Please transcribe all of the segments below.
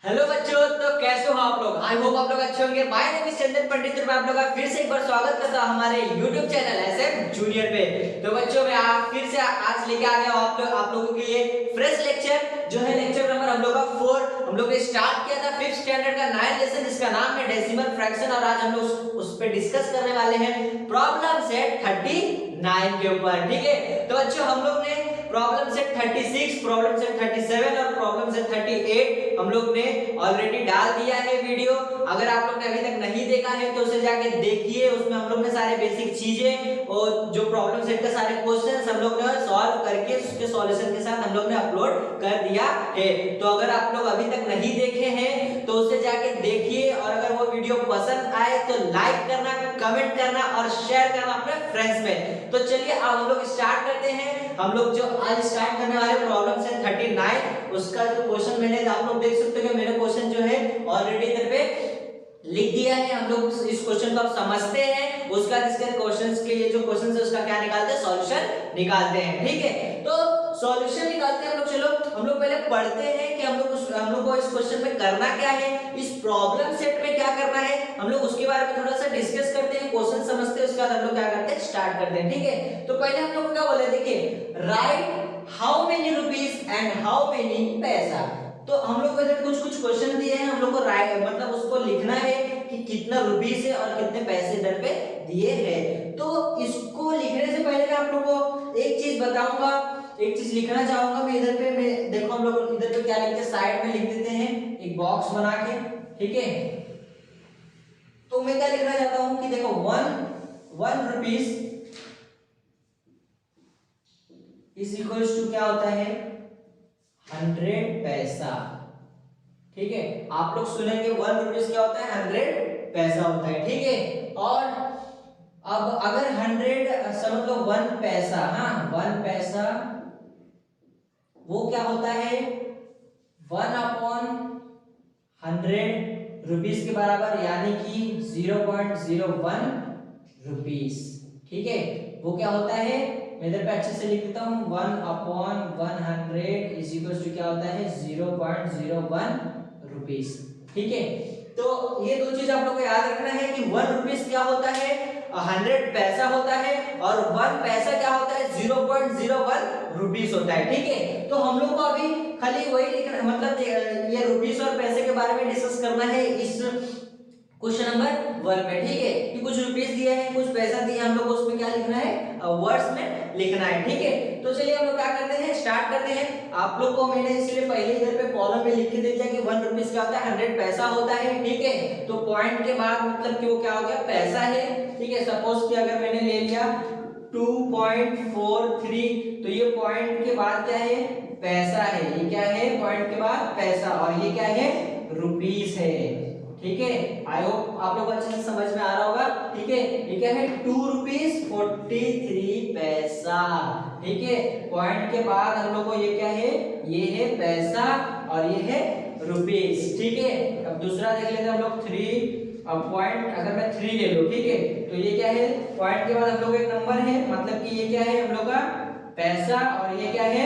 Hello बच्चों, तो कैसे हो आप लोग। आई होप आप लोग अच्छे होंगे। माय नेम इज चंदन पंडित और मैं आप लोग का फिर से एक बार स्वागत करता हूं हमारे YouTube चैनल एसएम जूनियर पे। तो बच्चों मैं फिर से आज लेके आ गया हूं आप लोगों के लिए फ्रेश लेक्चर, जो है लेक्चर नंबर हम लोग का 4। हम लोग ने स्टार्ट किया था 5th स्टैंडर्ड का 9 लेसन, जिसका नाम है डेसिमल फ्रैक्शन, और आज हम लोग उस पे डिस्कस करने वाले हैं प्रॉब्लम सेट 39 के ऊपर। ठीक है, तो बच्चों हम लोग ने प्रॉब्लम सेट 36, प्रॉब्लम सेट 37 और प्रॉब्लम सेट 38 हम लोग ने ऑलरेडी डाल दिया है वीडियो। अगर आप लोग ने अभी तक नहीं देखा है तो उसे जाके देखिए। उसमें हम लोग ने सारे बेसिक चीजें और जो प्रॉब्लम सेट के सारे क्वेश्चंस हम लोग ने सॉल्व करके उसके सॉल्यूशन के साथ हम लोग ने अपलोड कर दिया है। तो अगर आप लोग अभी तक नहीं देखे हैं तो उसे जाके देखिए, और अगर वो वीडियो पसंद आए तो लाइक करना, कमेंट करना और शेयर करना अपने फ्रेंड्स में। तो चलिए अब हम लोग स्टार्ट करते हैं। हम लोग जो आज स्टार्ट करने वाले प्रॉब्लम सेट 39, उसका जो क्वेश्चन मैंने आप लोग देख सकते हो कि मैंने क्वेश्चन जो है ऑलरेडी इधर पे लिख दिया है। हम लोग इस क्वेश्चन को अब समझते हैं, उसका इसके क्वेश्चंस के ये जो क्वेश्चन है उसका क्या निकालते हैं, सॉल्यूशन निकालते हैं। ठीक है, तो सॉल्यूशन निकालते हैं हम लोग। चलो हम लोग पहले पढ़ते हैं कि हम लोग को इस क्वेश्चन में करना क्या है, इस प्रॉब्लम सेट में क्या करना है, हम लोग उसके बारे में थोड़ा सा डिस्कस करते हैं, क्वेश्चन समझते हैं, उसके बाद हम लोग क्या करते हैं, स्टार्ट करते हैं। ठीक है, तो पहले हम लोग को क्या बोले, देखिए right how many rupees and how many पैसा। तो हम लोग को इधर कुछ कुछ क्वेश्चन दिए हैं, हम लोग को राइट मतलब उसको लिखना है कि कितना रुपीस है और कितने पैसे इधर पे दिए हैं। तो इसको लिखने से पहले मैं आप लोग को एक चीज बताऊंगा, एक चीज लिखना चाहूंगा मैं इधर पे। मैं देखो हम लोग इधर पे क्या लिखते हैं, साइड में लिख देते हैं एक बॉक्स बना के। ठीक है, तो मैं क्या लिखना चाहता हूं कि देखो one rupees is equals to क्या होता है, 100 पैसा। ठीक है, आप लोग सुनेंगे 1 रुपीस क्या होता है, 100 पैसा होता है। ठीक है, और अब अगर 100 समझ लो 1 पैसा, हाँ 1 पैसा वो क्या होता है, 1/100 रुपीस के बराबर, यानी कि 0.01 रुपीस। ठीक है, वो क्या होता है, मैं इधर पे अच्छे से लिख देता हूं, 1/100 इज इक्वल टू क्या होता है, 0.01 रुपीस। ठीक है, तो ये दो चीज आप लोग को याद रखना है कि 1 रुपीस क्या होता है, 100 पैसा होता है, और 1 पैसा क्या होता है, 0.01 रुपीस होता है। ठीक है, तो हम लोग को अभी खाली वही लिखना, मतलब ये रुपीस और पैसे के बारे में डिस्कस करना है इस क्वेश्चन नंबर 1 में। ठीक है, कि कुछ रुपीस दिए हैं, कुछ पैसा दिया, हम लोग को उसमें क्या लिखना है, वर्ड्स में लिखना है। ठीक है, तो चलिए हम लोग क्या करते हैं, स्टार्ट करते हैं। आप लोग को मैंने इसलिए पहले इधर पे कॉलम में लिख के दे दिया कि 1 रुपीस क्या होता है, 100 पैसा होता है। ठीक है, तो पॉइंट के बाद मतलब कि वो क्या हो गया, पैसा है। ठीक है, सपोज कि अगर मैंने ले लिया 2.43, तो ये पॉइंट के बाद क्या है, पैसा है। ये क्या है, पॉइंट के बाद पैसा, और ये क्या है, रुपीस है। ठीक है, आई होप आप लोग को अच्छे से समझ में आ रहा होगा। ठीक है, ये क्या है, 2 रुपीस 43 पैसा। ठीक है, पॉइंट के बाद हम लोग को ये क्या है, ये है पैसा और ये है रुपीस। ठीक है, अब दूसरा देख लेते हैं हम लोग 3। अब पॉइंट अगर मैं 3 ले लूं, ठीक है, तो ये क्या है, पॉइंट के बाद हम लोग एक नंबर है, मतलब कि ये क्या है हम लोग का पैसा, और ये क्या है,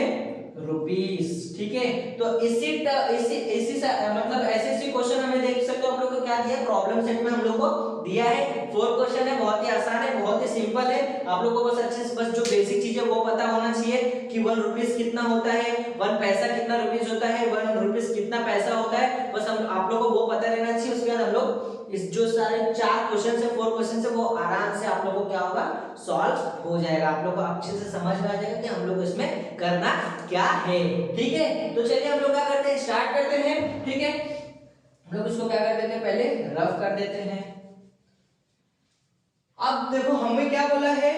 रुपीस। ठीक है, तो इसी मतलब ऐसे क्वेश्चन हमें देख सकते हो हम लोग को क्या दिया, प्रॉब्लम सेट में हम लोग को दिया है 4 क्वेश्चन है, बहुत ही आसान है, बहुत ही सिंपल है। आप लोग को बस अच्छे से बस जो बेसिक चीज है वो पता होना चाहिए कि 1 रुपीस कितना होता है, 1 पैसा कितना रुपीस होता है, 1 रुपीस कितना पैसा होता है, बस हम आप लोग को वो पता रहना चाहिए। उसके बाद हम लोग इस जो सारे 4 क्वेश्चन है, 4 क्वेश्चन है, वो आराम से आप लोगों को क्या होगा, सॉल्व हो जाएगा। आप लोग को अच्छे से समझ में आ जाएगा कि हम लोग इसमें करना क्या है। ठीक है, तो चलिए हम लोग क्या करते हैं, स्टार्ट करते हैं। ठीक है, हम लोग इसको क्या कर देते हैं, पहले रफ कर देते हैं। अब देखो हमें क्या बोला है,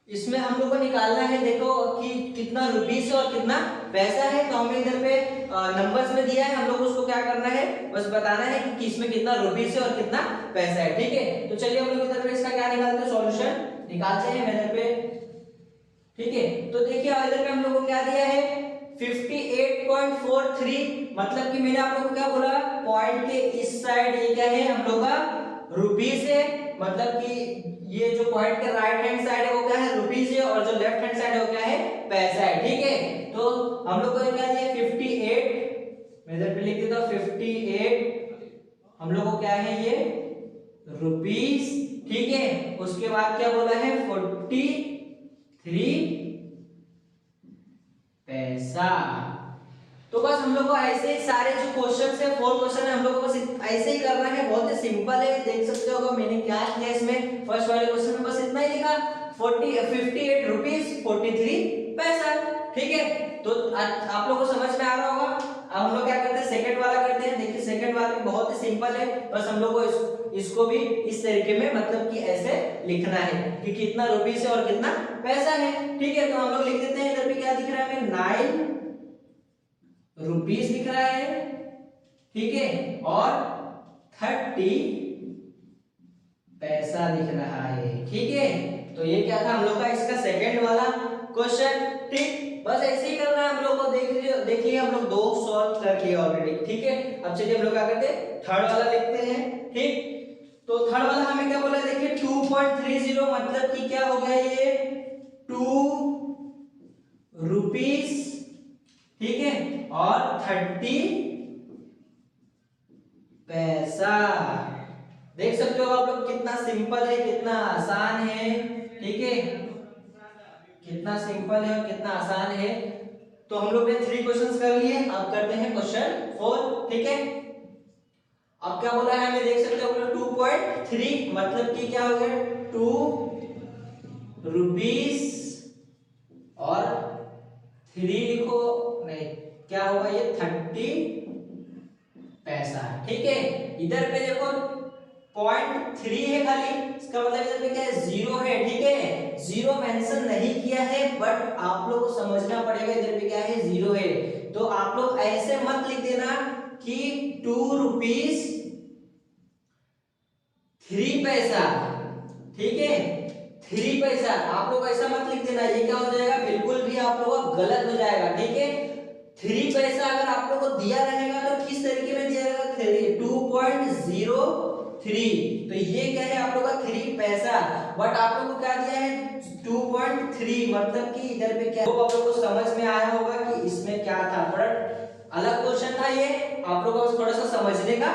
इसमें हम लोग को निकालना है, देखो कि कितना रुपीस और कितना पैसा है। तो हमें इधर पे नंबर्स में दिया है, हम लोग उसको क्या करना है, बस बताना है कि इसमें कितना रुपीस है और कितना पैसा है। ठीक है, तो चलिए हम लोग इधर पे इसका क्या निकालते हैं, सॉल्यूशन निकालते हैं इधर पे। ठीक है, तो देखिए इधर पे हम लोग को क्या दिया है, 58.43, मतलब कि मैंने आप लोग को क्या बोला, पॉइंट के इस साइड ये क्या है हम लोग का रुपीस है, मतलब कि ये जो पॉइंट के राइट हैंड साइड है वो क्या है, रुपीस है, और जो लेफ्ट हैंड साइड है वो क्या है, पैसा है। ठीक है, तो हम लोग को क्या दिया, 58 मैं इधर पे लिख देता हूँ 58 हम लोग को क्या है ये रुपीस, ठीक है। उसके बाद क्या बोला है 43 पैसा। तो बस हम लोग को ऐसे ही सारे जो क्वेश्चन है 4 क्वेश्चन है हम लोग को बस ऐसे ही करना है, बहुत ही सिंपल है। देख सकते हो मैंने क्या किया इसमें, फर्स्ट वाले क्वेश्चन में बस इतना ही लिखा 58 रुपीस 43 पैसा, ठीक है। तो आप लोग को समझ में आ रहा होगा। अब हम लोग क्या करते हैं सेकंड वाला करते हैं। देखिए सेकंड वाला भी बहुत ही सिंपल है, बस हम लोग को इसको भी इस तरीके में मतलब कि ऐसे लिखना है कि कितना रुपीस है और कितना पैसा है, ठीक है। तो हम लोग लिख देते हैं, इधर पे क्या दिख रहा है हमें 9 रुपीस दिख रहा है, ठीक है, और 30 पैसा दिख रहा है, ठीक है। तो ये क्या था हम लोग का इसका सेकंड वाला क्वेश्चन, ठीक। बस ऐसे ही करना है हम लोग को। देख लिया हम लोग 2 सॉल्व कर लिए ऑलरेडी, ठीक है। अब चलिए हम लोग क्या करते हैं थर्ड वाला लिखते हैं, ठीक। तो थर्ड वाला हमें क्या बोला है, देखिए 2.30 मतलब कि क्या हो गया ये 2 रुपीस, ठीक है, और 30 पैसा। देख सकते हो आप लोग कितना सिंपल है, कितना आसान है, ठीक है, कितना सिंपल है और कितना आसान है। तो हम लोग ने 3 क्वेश्चंस कर लिए, अब करते हैं क्वेश्चन 4, ठीक है। अब क्या बोला है हमें, देख सकते हो 2.3 मतलब कि क्या हो गया 2 रुपीस और 3 लिखो, नहीं क्या होगा ये 30 पैसा, ठीक है। इधर पे देखो 0.3 है खाली, इसका मतलब इधर पे क्या है 0 है, ठीक है। 0 मेंशन नहीं किया है, बट आप लोग को समझना पड़ेगा इधर पे क्या है 0 है। तो आप लोग ऐसे मत लिख देना कि 2 रुपीस 3 पैसा, ठीक है, 3 पैसा। आप लोग ऐसा मत लिख देना, ये क्या हो जाएगा बिल्कुल भी आप लोगों का गलत हो जाएगा, ठीक है। 3 पैसा अगर आप लोग को दिया रहेगा तो किस तरीके में दिया रहेगा 2.03, तो ये क्या है आप लोग का 3 पैसा, बट आप लोग को क्या दिया है 2.3 मतलब कि इधर पे क्या, तो आप लोग को समझ में आया होगा कि इसमें क्या था। थोड़ा अलग क्वेश्चन था ये, आप लोगों को थोड़ा सा समझने का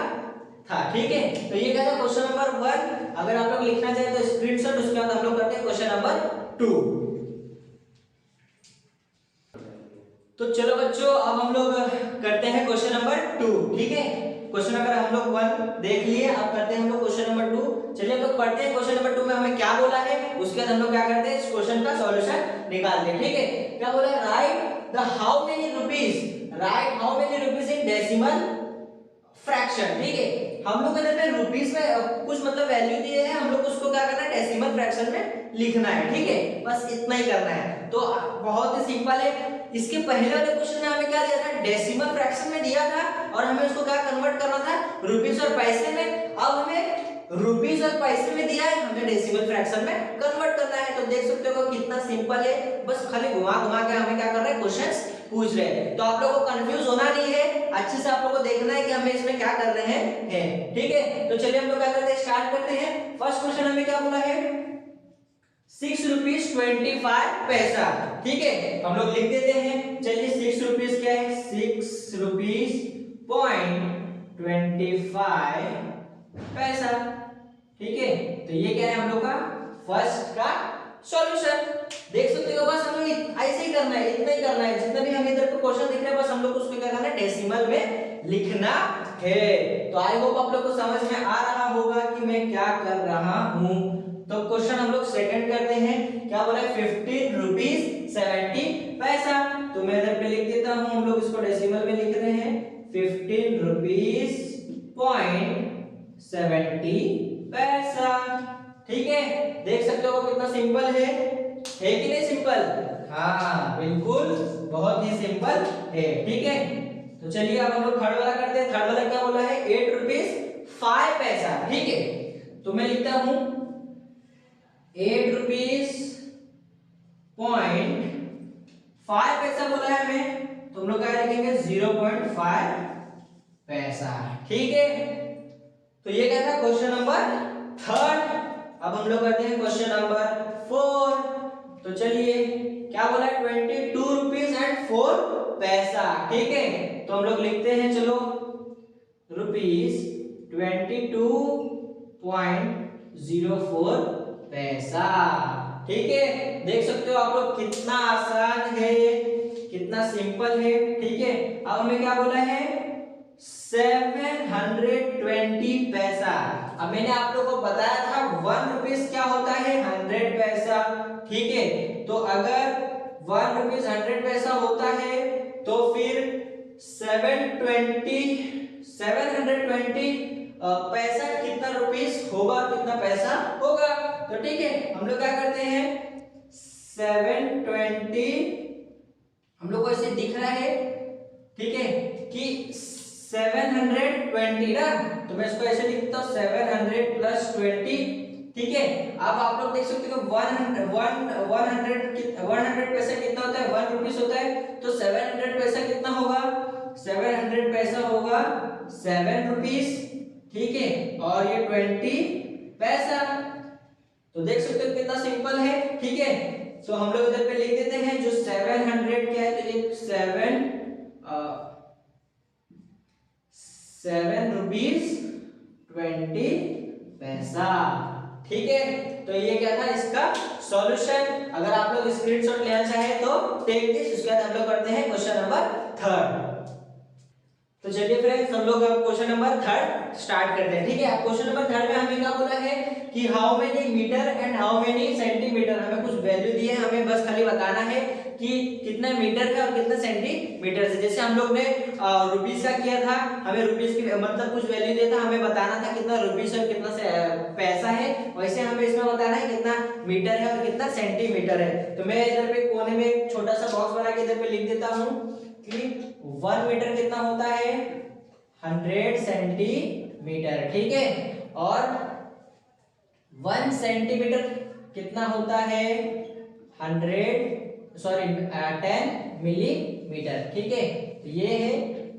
था, ठीक है। तो ये क्या था क्वेश्चन नंबर 1। अगर आप लोग लिखना चाहे तो स्क्रीनशॉट, उसके बाद हम लोग करते हैं क्वेश्चन नंबर 2। तो चलो बच्चों अब हम लोग करते हैं क्वेश्चन नंबर 2, ठीक है। क्वेश्चन नंबर हम लोग 1 देख लिए, अब करते हैं हम लोग क्वेश्चन नंबर 2। चलिए हम लोग पढ़ते हैं क्वेश्चन नंबर 2 में हमें क्या बोला है, उसके बाद हम लोग क्या करते हैं इस क्वेश्चन का सॉल्यूशन निकालते हैं, ठीक है। क्या बोला है, right the how many rupees in decimal fraction, ठीक है। हम लोग इधर पे रुपीस में कुछ मतलब वैल्यू दिए हैं, हम लोग उसको क्या करना है डेसिमल फ्रैक्शन में लिखना है, ठीक है। बस इतना ही करना है, तो बहुत ही सिंपल है। इसके पहले वाले क्वेश्चन में हमें क्या दिया था, डेसिमल फ्रैक्शन में दिया था और हमें उसको क्या कन्वर्ट करना था रुपीस और पैसे में। अब हमें रुपीस और पैसे में दिया है, हमें डेसिमल फ्रैक्शन में कन्वर्ट करना है। तो देख सकते हो कितना सिंपल है, बस खाली घुमा घुमा के हमें क्या कर रहे हैं क्वेश्चंस पूछ रहे हैं। तो आप लोगों को कंफ्यूज होना नहीं है, अच्छे से आप लोगों को देखना है कि हमें इसमें क्या कर रहे हैं, ठीक है। तो चलिए हम लोग क्या करते हैं स्टार्ट करते हैं। फर्स्ट क्वेश्चन हमें क्या बोला है 6 रुपीस 25 पैसा, ठीक है। हम लोग लिख देते हैं, चलिए 6 रुपीस क्या है 6 रुपीस 0.25 पैसा, ठीक है। तो ये क्या है हम लोग का फर्स्ट का सॉल्यूशन। देख सकते हो बस हम लोग ऐसे ही करना है, इतना ही करना है, जितना भी हमें इधर पे क्वेश्चन दिख रहा है बस हम लोग उसको क्या करना है डेसिमल में लिखना है। तो आई होप आप लोग को समझ में आ रहा होगा कि मैं क्या कर रहा हूं। तो क्वेश्चन हम लोग सेकंड करते हैं, क्या बोला है 15 रुपीस 70 पैसा। तो मैं इधर पे लिख देता हूं, हम लोग इसको डेसिमल में लिख रहे हैं 15 रुपीस 0.70 पैसा, ठीक है। देख सकते हो कितना सिंपल है कि नहीं सिंपल, हाँ बिल्कुल बहुत ही सिंपल है, ठीक है। तो चलिए अब हम लोग थर्ड वाला करते हैं। थर्ड वाला क्या बोला है 8 रुपीस 5 पैसा, ठीक है। तो मैं लिखता हूं 8 रुपीस 0.5 पैसा बोला है हमें, तो हम लोग क्या लिखेंगे 0.5 पैसा, ठीक है। तो ये क्या था क्वेश्चन नंबर 3। अब हम लोग करते हैं क्वेश्चन नंबर 4। तो चलिए क्या बोला है 22 रुपीस एंड 4 पैसा। ठीक है, तो हम लोग लिखते हैं, चलो ₹22.04 पैसा। ठीक है, देख सकते हो आप लोग कितना आसान है, कितना सिंपल है। ठीक है, अब हमें क्या बोला है, 720 पैसा। अब मैंने आप लोगों को बताया था 1 रुपीस क्या होता है, 100 पैसा। ठीक है, तो अगर 1 रुपीस 100 पैसा होता है तो फिर 720 पैसा कितना रुपीस होगा, कितना पैसा होगा। तो ठीक है, हम लोग क्या करते हैं, 720 हम लोग को ऐसे दिख रहा है, ठीक है, कि 720 ना, तो मैं इसको ऐसे लिखता हूँ 700 प्लस 20। ठीक है, अब आप लोग देख सकते हो 100 पैसा कितना होता है, 1 रुपीस होता है, तो 700 पैसा कितना होगा, 700 पैसा होगा 7 रुपीस। ठीक है, और ये 20 पैसा। तो देख सकते हो कितना सिंपल है। ठीक है, तो हम लोग इधर पे लिख देते हैं, जो 700 क्या है, तो एक 7 रुपीस 20 पैसा। ठीक है, तो ये क्या था इसका सॉल्यूशन। अगर आप लोग स्क्रीनशॉट लेना चाहे तो टेक दिस। उसके बाद हम लोग करते हैं क्वेश्चन नंबर 3। तो चलिए फ्रेंड्स, हम लोग अब क्वेश्चन नंबर 3 स्टार्ट करते हैं। ठीक है, अब क्वेश्चन नंबर 3 में हमें क्या बोला है कि how many meter and how many centimeter. हमें कुछ वैल्यू दी है, हमें बस खाली बताना है कि कितना मीटर है और कितना सेंटीमीटर है। जैसे हम लोग ने रुपीस का किया था, हमें रुपीस की मतलब कुछ वैल्यू दिया था, हमें बताना था कितना रुपीस और कितना पैसा है। वैसे हमें इसमें बताना है कितना मीटर है और कितना सेंटीमीटर है। तो मैं इधर पे कोने में एक छोटा सा बॉक्स बना के इधर पे लिख देता हूँ कि 1 मीटर कितना होता है, 100 सेंटीमीटर। ठीक है, और 1 सेंटीमीटर कितना होता है, 10 मिलीमीटर। ठीक है, तो ये है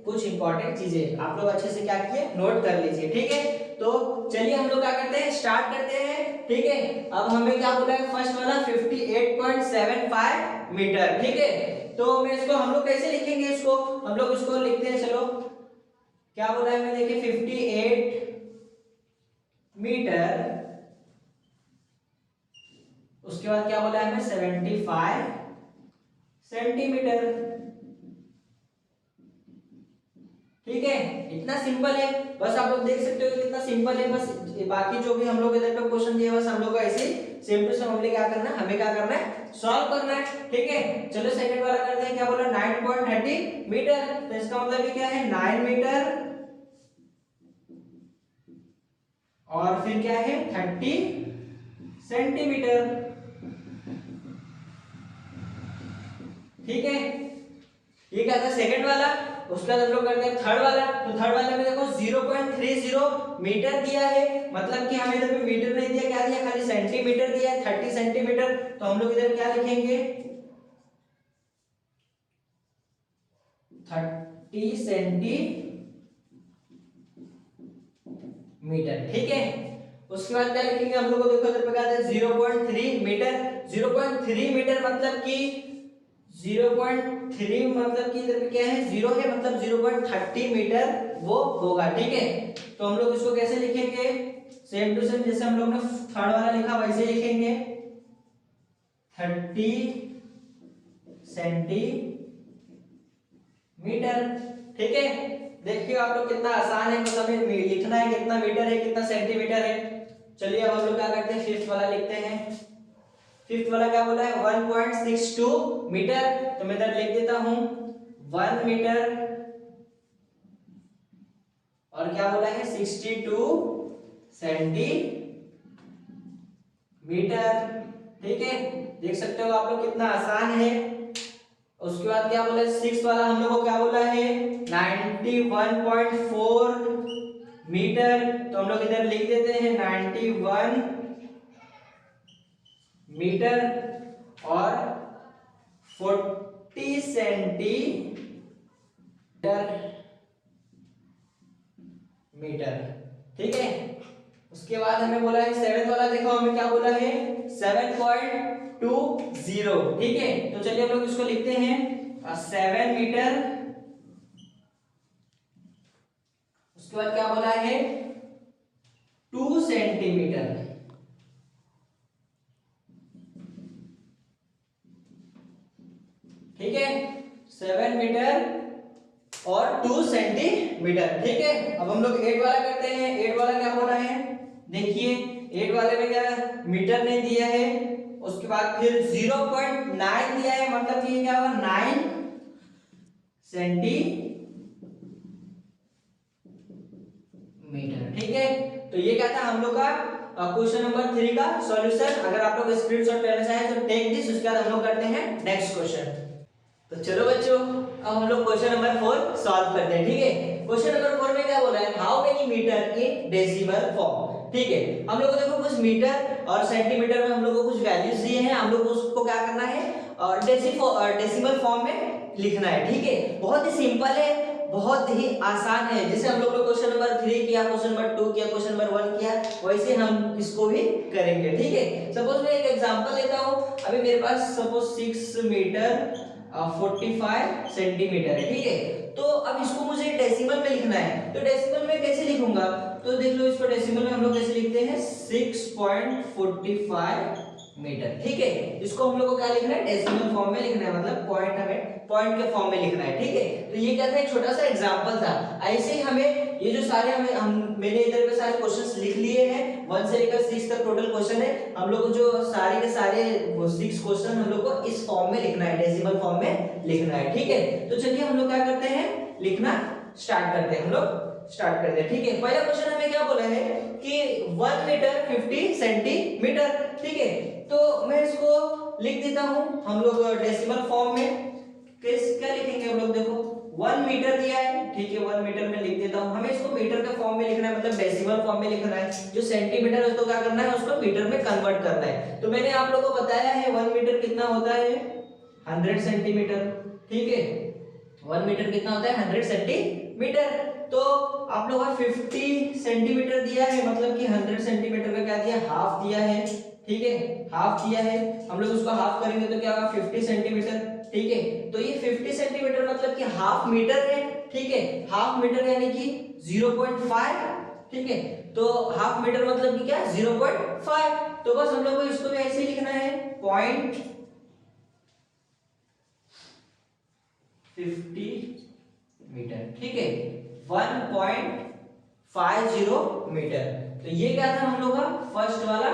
कुछ इंपॉर्टेंट चीजें, आप लोग अच्छे से क्या किए, नोट कर लीजिए। ठीक है, तो चलिए हम लोग क्या करते हैं, स्टार्ट करते हैं। ठीक है, अब हमें क्या बोला है, फर्स्ट वाला 58.75 मीटर। ठीक है, तो मैं इसको हम लोग कैसे लिखेंगे, इसको हम लोग इसको लिखते हैं, चलो क्या बोला है, मैं देखिए 58 मीटर, उसके बाद क्या बोला है हमें 75 सेंटीमीटर। ठीक है, इतना सिंपल है, बस आप लोग देख सकते हो कितना सिंपल है। बस बाकी जो भी हम लोग इधर पे क्वेश्चन दिए, बस हम लोग को ऐसे सेम टू सेम हमने क्या करना है, हमें क्या करना है, सॉल्व करना है। ठीक है, चलो सेकंड वाला करते हैं। क्या बोला, 9.30 मीटर, तो इसका मतलब ये क्या है, 9 मीटर और फिर क्या है 30 सेंटीमीटर। ठीक है, ये क्या था सेकंड वाला। उसके बाद हम लोग करते हैं थर्ड वाला। तो थर्ड वाले में देखो 0.30 मीटर दिया है, मतलब कि हमें इधर पे मीटर नहीं दिया, क्या दिया, खाली सेंटीमीटर दिया है, 30 सेंटीमीटर। तो हम लोग इधर क्या लिखेंगे, 30 सेंटीमीटर। ठीक है, उसके बाद क्या लिखेंगे हम लोग को, देखो इधर पे क्या है 0.3 मीटर। 0.3 मीटर मतलब कि 0.3 मतलब कि इधर पे क्या है, 0 है, मतलब 0.30 मीटर वो होगा। ठीक है, तो हम लोग इसको कैसे लिखेंगे, सेम टू सेम जैसे हम लोग ने थर्ड वाला लिखा वैसे लिखेंगे, 30 सेंटीमीटर। ठीक है, देखिए आप लोग कितना आसान है, बस हमें लिखना है कितना मीटर है कितना सेंटीमीटर है। चलिए अब हम लोग क्या करते हैं, फिफ्थ वाला लिखते हैं। फिफ्थ वाला क्या बोला है, 1.62 मीटर। तो मैं इधर लिख देता हूं 1 मीटर और क्या बोला है 62 सेंटीमीटर। ठीक है, देख सकते हो आप लोग कितना आसान है। उसके बाद क्या बोला है, सिक्स वाला हम लोग को क्या बोला है 91.4 मीटर। तो हम लोग इधर लिख देते हैं 91 मीटर और 40 सेंटीमीटर। ठीक है, उसके बाद हमें बोला है सेवेंथ वाला, देखो हमें क्या बोला है 7.20। ठीक है, तो चलिए हम लोग इसको लिखते हैं 7 मीटर, उसके बाद क्या बोला है 2 सेंटीमीटर। ठीक है, 7 मीटर और 2 सेंटीमीटर। ठीक है, अब हम लोग 8 वाला करते हैं। 8 वाला क्या बोला है, देखिए 8 वाले में क्या मीटर नहीं दिया है, उसके बाद फिर 0.9 दिया है, मतलब ये क्या होगा 9 सेंटीमीटर। ठीक है, तो ये क्या था हम लोग का क्वेश्चन नंबर 3 का सॉल्यूशन। अगर आप लोग स्क्रीनशॉट लेना चाहें तो टेक दिस, उसके बाद हम लोग करते हैं नेक्स्ट क्वेश्चन। तो चलो बच्चों, अब हम लोग क्वेश्चन नंबर 4 सॉल्व करते हैं। ठीक है, क्वेश्चन नंबर 4 में क्या बोला है, how many meter in decimal form. ठीक है, हम लोग को देखो कुछ मीटर और सेंटीमीटर में हम लोग को कुछ वैल्यूज दिए हैं, हम लोग उसको क्या करना है डेसिमल फॉर्म में लिखना है। ठीक है, बहुत ही सिंपल है, बहुत ही आसान है। जैसे हम लोग क्वेश्चन नंबर 3 किया, क्वेश्चन नंबर 2 किया, क्वेश्चन नंबर 1 किया, वैसे हम इसको भी करेंगे। ठीक है, सपोज मैं एक एग्जांपल लेता हूं। अभी मेरे पास सपोज 6 मीटर 45 सेंटीमीटर है। ठीक है, तो अब इसको मुझे डेसिमल में लिखना है, तो डेसिमल में कैसे लिखूंगा, तो देख लो इसको डेसिमल में हम लोग कैसे लिखते हैं 6.45 मीटर। ठीक है, इसको हम लोग को क्या लिखना है डेसिमल फॉर्म में लिखना है, मतलब पॉइंट हमें पॉइंट के फॉर्म में लिखना है। ठीक है, तो ये क्या था एक छोटा सा एग्जांपल था। ऐसे ही हमें ये जो सारे मैंने इधर पे सारे क्वेश्चंस लिख लिए हैं, 1 से लेकर 6 तक टोटल क्वेश्चन है। हम लोग को जो सारे के सारे 6 क्वेश्चन हम लोग को इस फॉर्म में लिखना है, डेसिमल फॉर्म में लिखना है। ठीक है, तो चलिए हम लोग क्या करते हैं, लिखना स्टार्ट करते हैं। हम लोग स्टार्ट करते हैं। ठीक है, पहला क्वेश्चन हमें क्या बोला है कि 1 मीटर 50 सेंटीमीटर। ठीक है, तो मैं इसको लिख देता हूं हम लोग डेसिमल फॉर्म में। क्या लिखेंगे हम लोग, देखो 1 मीटर दिया है। ठीक है, 1 मीटर में लिख देता हूं, हमें इसको मीटर के फॉर्म में लिखना है, मतलब डेसिमल फॉर्म में लिखना है। जो सेंटीमीटर है उसको क्या करना है, उसको मीटर में कन्वर्ट करना है। तो मैंने आप लोगों को बताया है 1 मीटर कितना होता है 100 सेंटीमीटर। ठीक है, 1 मीटर कितना होता है 100 सेंटीमीटर। तो आप लोगों को 50 सेंटीमीटर दिया है, मतलब कि 100 सेंटीमीटर का क्या दिया, हाफ दिया है। ठीक है, हाफ दिया है, हम लोग उसको हाफ करेंगे तो क्या होगा 50 सेंटीमीटर। ठीक है, तो ये 50 सेंटीमीटर मतलब कि हाफ मीटर है। ठीक है, हाफ मीटर यानी कि 0.5। ठीक है, तो हाफ मीटर मतलब कि क्या 0.5। तो बस हम लोग को इसको भी ऐसे ही लिखना है 0.50 मीटर। ठीक है, 1.50 मीटर। तो ये क्या था हम लोग का फर्स्ट वाला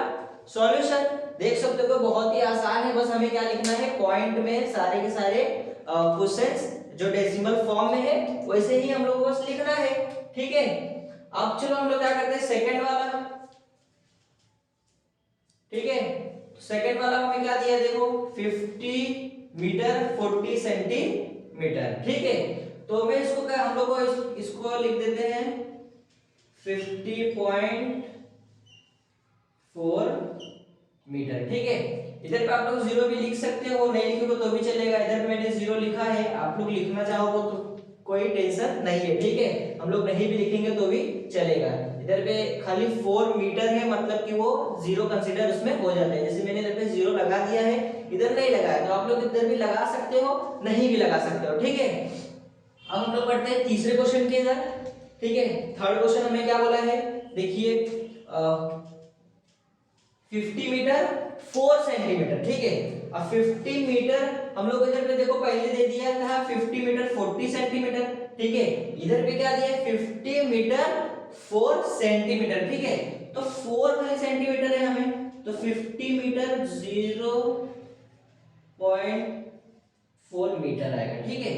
सॉल्यूशन। देख सकते हो बहुत ही आसान है, बस हमें क्या लिखना है पॉइंट में सारे के सारे क्वेश्चंस जो डेसिमल फॉर्म में है वैसे ही हम लोग को बस लिखना है। ठीक है, अब चलो हम लोग क्या करते हैं सेकंड वाला। ठीक है, सेकंड वाला हमें क्या दिया, देखो 50 मीटर 40 सेंटीमीटर। ठीक है, तो मैं इसको क्या हम लोग को इसको लिख देते हैं 50.4 मीटर। ठीक है, इधर पे आप लोग 0 भी लिख सकते हो, नहीं लिखोगे तो भी चलेगा। इधर पे मैंने 0 लिखा है, आप लोग लिखना चाहोगे तो कोई टेंशन नहीं है। ठीक है, हम लोग नहीं भी लिखेंगे तो भी चलेगा। इधर पे खाली 4 मीटर है, मतलब कि वो 0 कंसीडर उसमें हो जाता है। जैसे मैंने इधर पे 0 लगा दिया है, इधर नहीं लगाया, तो आप लोग इधर भी लगा सकते हो, नहीं भी लगा सकते हो। ठीक है, अब हम लोग पढ़ते हैं तीसरे क्वेश्चन के अंदर। ठीक है, थर्ड क्वेश्चन हमें क्या बोला है, देखिए 50 मीटर 4 सेंटीमीटर। ठीक है, अब 50 मीटर हम लोग इधर पे देखो पहले दे दिया था 50 मीटर 40 सेंटीमीटर। ठीक है, इधर पे क्या दिया है 50 मीटर 4 सेंटीमीटर। ठीक है, तो 4 खाली सेंटीमीटर है हमें, तो 50 मीटर 0.4 मीटर आएगा। ठीक है,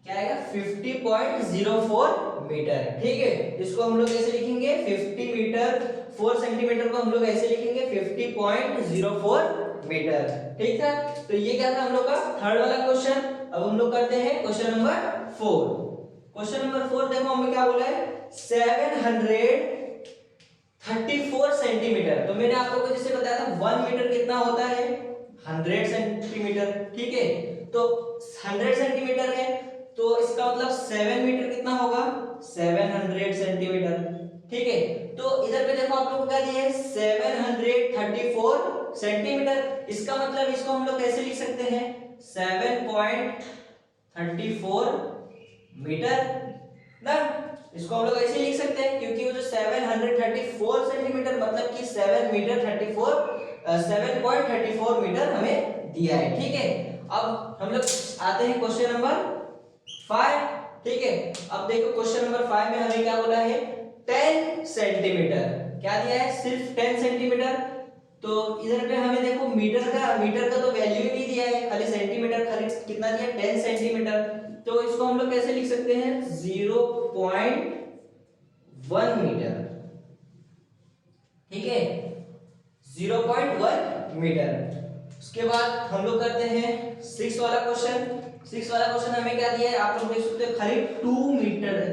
क्या आएगा 50.04 मीटर। ठीक है, इसको हम लोग ऐसे लिखेंगे 50 मीटर 4 सेंटीमीटर को हम लोग ऐसे लिखेंगे 50.04 मीटर। ठीक है, तो ये क्या था हम लोग का थर्ड वाला क्वेश्चन। अब हम लोग करते हैं क्वेश्चन नंबर 4। क्वेश्चन नंबर 4 देखो हमें क्या बोला है 734 सेंटीमीटर। तो मैंने आप लोगों को जैसे बताया था 1 मीटर कितना होता है 100 सेंटीमीटर। ठीक है, तो 100 सेंटीमीटर है, तो इसका मतलब 7 मीटर कितना होगा 700 सेंटीमीटर। ठीक है, तो इधर पे देखो आप लोगों को क्या दिया है 734 सेंटीमीटर। इसका मतलब इसको हम लोग कैसे लिख सकते हैं 7.34 34 मीटर ना। इसको हम लोग ऐसे लिख सकते हैं क्योंकि वो जो 734 सेंटीमीटर मतलब कि 7 मीटर 7.34 मीटर हमें दिया है। ठीक है, अब हम लोग आते हैं क्वेश्चन नंबर 5। ठीक है, अब देखो क्वेश्चन नंबर 5 में हमें क्या बोला है, 10 सेंटीमीटर। क्या दिया है, सिर्फ 10 सेंटीमीटर। तो इधर पे हमें देखो मीटर का तो वैल्यू ही नहीं दिया है, खाली सेंटीमीटर, खाली कितना दिया, 10 सेंटीमीटर। तो इसको हम लोग कैसे लिख सकते हैं, 0.1 मीटर। ठीक है, 0.1 मीटर। उसके बाद हम लोग करते हैं 6 वाला क्वेश्चन। 6 वाला क्वेश्चन हमें क्या दिया है, आप लोग देख सकते हैं, खाली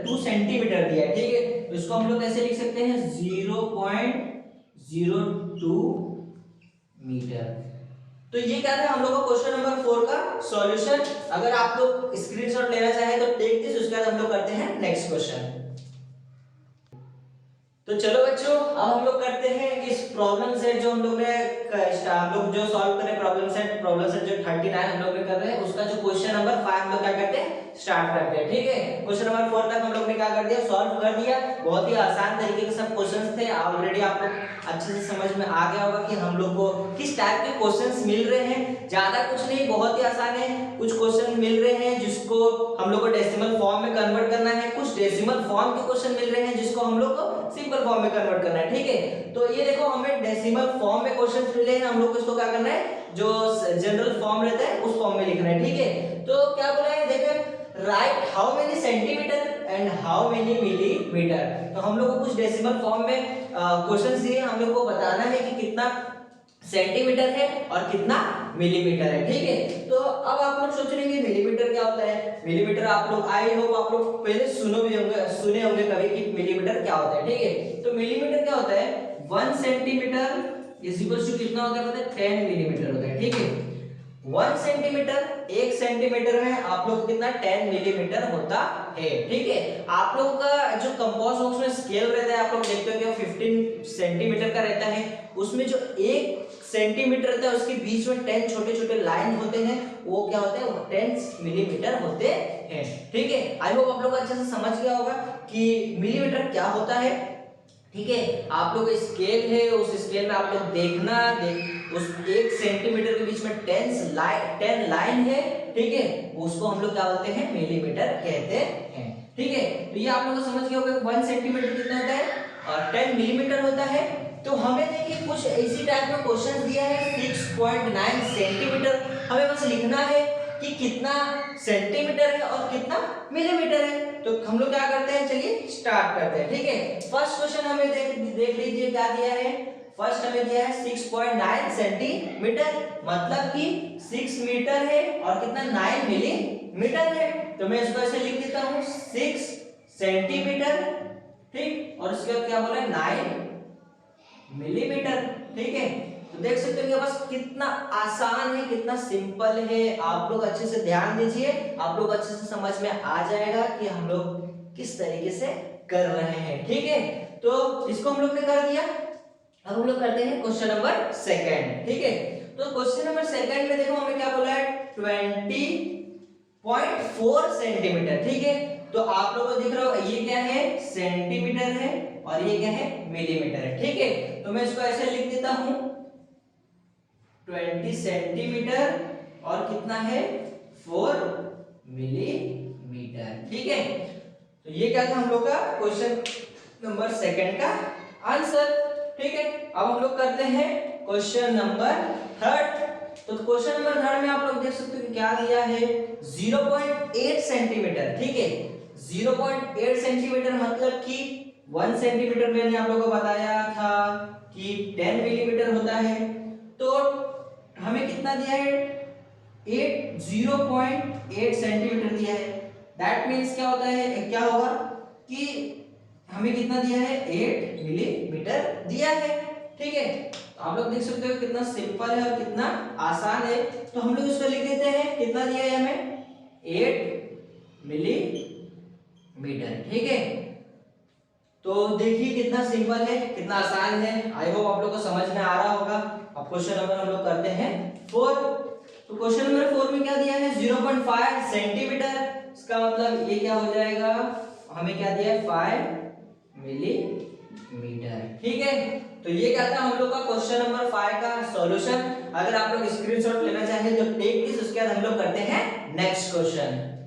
2 सेंटीमीटर दिया है। ठीक है, तो इसको हम लोग कैसे लिख सकते हैं, 0.02 मीटर। तो ये क्या था हम लोग का क्वेश्चन नंबर 4 का सॉल्यूशन। अगर आप लोग स्क्रीनशॉट लेना चाहे तो टेक दिस, उसके बाद हम लोग करते हैं नेक्स्ट क्वेश्चन। तो चलो बच्चों, अब हम लोग करते हैं इस प्रॉब्लम सेट जो हम लोग जो सॉल्व कर रहे हैं, प्रॉब्लम सेट जो 39 हम लोग कर रहे हैं, उसका जो क्वेश्चन नंबर 5 हम लोग क्या करते हैं, स्टार्ट करते हैं। ठीक है, क्वेश्चन नंबर 4 तक हम लोग ने क्या कर दिया, सॉल्व कर दिया। बहुत ही आसान तरीके के सब क्वेश्चंस थे। ऑलरेडी आप लोग अच्छे से समझ में आ गया होगा कि हम लोग को किस टाइप के क्वेश्चंस मिल रहे हैं। ज्यादा कुछ नहीं, बहुत ही आसान है। कुछ क्वेश्चन मिल रहे हैं जिसको हम लोग को डेसिमल फॉर्म में कन्वर्ट करना है, कुछ डेसिमल फॉर्म के क्वेश्चन मिल रहे हैं जिसको हम लोग को सिंपल फॉर्म में कन्वर्ट करना है। ठीक है, तो ये देखो हमें डेसिमल फॉर्म में क्वेश्चंस मिले हैं, हम लोग को इसको क्या करना है, जो जनरल फॉर्म रहता है उस फॉर्म में लिखना है। ठीक है, तो क्या बोला है, देखो right how many centimetre and how many millimetre. तो हम लोग को कुछ डेसिमल फॉर्म में क्वेश्चंस दिए, हम लोग को बताना है कि कितना सेंटीमीटर है और कितना मिलीमीटर है। ठीक है, तो अब आप लोग सोच रहे हैं मिलीमीटर क्या होता है। मिलीमीटर आप लोग आई होप आप लोग पहले सुने होंगे कभी कि मिलीमीटर क्या होता है। ठीक है, तो मिलीमीटर क्या होता है, 1 सेंटीमीटर इज इक्वल टू कितना होता है, पता है, 10 मिलीमीटर होता है। ठीक है, 1 सेंटीमीटर, 1 सेंटीमीटर में आप लोग कितना, 10 मिलीमीटर होता है। ठीक है, आप लोगों का जो कंपास बॉक्स में स्केल रहता है, आप लोग देखते हो कि 15 सेंटीमीटर का रहता है, उसमें जो 1 सेंटीमीटर रहता है उसके बीच में 10 छोटे छोटे लाइन होते हैं, वो क्या होते हैं, वो 10 मिलीमीटर होते हैं। ठीक है, आई होप आप लोग अच्छे से समझ गया होगा कि मिलीमीटर क्या होता है। ठीक है, आप लोग स्केल है, उस स्केल में आप लोग देखना उस 1 सेंटीमीटर के बीच में 10 लाइन है। ठीक है, उसको हम लोग क्या बोलते हैं, मिलीमीटर कहते हैं। ठीक है, तो ये आप लोग को समझ गया होगा 1 सेंटीमीटर कितना होता है और 10 मिलीमीटर होता है। तो हमें देखिए कुछ इसी टाइप का क्वेश्चन दिया है, 6.9 सेंटीमीटर। हमें बस लिखना है कि कितना सेंटीमीटर है और कितना मिलीमीटर है। तो हम लोग क्या करते हैं, चलिए स्टार्ट करते हैं। ठीक है, फर्स्ट क्वेश्चन हमें देख लीजिए क्या दिया है। फर्स्ट हमें दिया है 6.9 सेंटीमीटर, मतलब कि 6 मीटर है और कितना 9 मिलीमीटर है। तो मैं इसको ऐसे लिख देता हूँ 6 सेंटीमीटर, ठीक, और इसके बाद क्या बोला है 9 मिलीमीटर। ठीक है, तो देख सकते हैं बस कितना आसान है, कितना सिंपल है। आप लोग अच्छे से ध्यान दीजिए, आप लोग अच्छे से समझ में आ जाएगा कि हम लोग किस तरीके से कर रहे हैं। ठीक है, तो इसको हम लोग ने कर दिया। अब हम लोग करते हैं क्वेश्चन नंबर 2। ठीक है, तो क्वेश्चन नंबर 2 में देखो हमें क्या बोला है, 20.4 सेंटीमीटर। ठीक है, तो आप लोगों को दिख रहा हो ये क्या है, सेंटीमीटर है और ये क्या है, मिलीमीटर है। ठीक है, तो मैं इसको ऐसे लिख देता हूं 20 सेंटीमीटर और कितना है 4 मिलीमीटर। ठीक है, तो ये क्या था हम लोग का क्वेश्चन नंबर 2 का आंसर। ठीक है, अब हम लोग करते हैं क्वेश्चन नंबर 3। तो क्वेश्चन नंबर 3 में आप लोग देख सकते हो कि क्या दिया है, 0.8 सेंटीमीटर। ठीक है, 0.8 सेंटीमीटर मतलब कि 1 सेंटीमीटर मैंने आप लोगों को बताया था कि 10 मिलीमीटर होता है। तो हमें कितना दिया है, 0.8 सेंटीमीटर दिया है। दैट मीन्स क्या होता है, क्या होगा कि हमें कितना दिया है, 8 मिलीमीटर दिया है। ठीक है, तो आप लोग देख सकते हो कितना सिंपल है और कितना आसान है। तो हम लोग इसको लिख देते हैं, कितना दिया है हमें, 8 मिलीमीटर। ठीक है, तो देखिए कितना सिंपल है, कितना आसान है। आई होप आप लोग को समझ में आ रहा होगा। अब क्वेश्चन नंबर हम लोग करते हैं 4। तो क्वेश्चन नंबर 4 में क्या दिया है 0.5 सेंटीमीटर, इसका मतलब ये क्या हो जाएगा, हमें क्या दिया है 5 मिलीमीटर। ठीक है, तो ये क्या था हम लोग का क्वेश्चन नंबर 5 का सॉल्यूशन। अगर आप लोग स्क्रीनशॉट लेना चाहें तो टेक दिस, उसके बाद हम लोग करते हैं नेक्स्ट क्वेश्चन।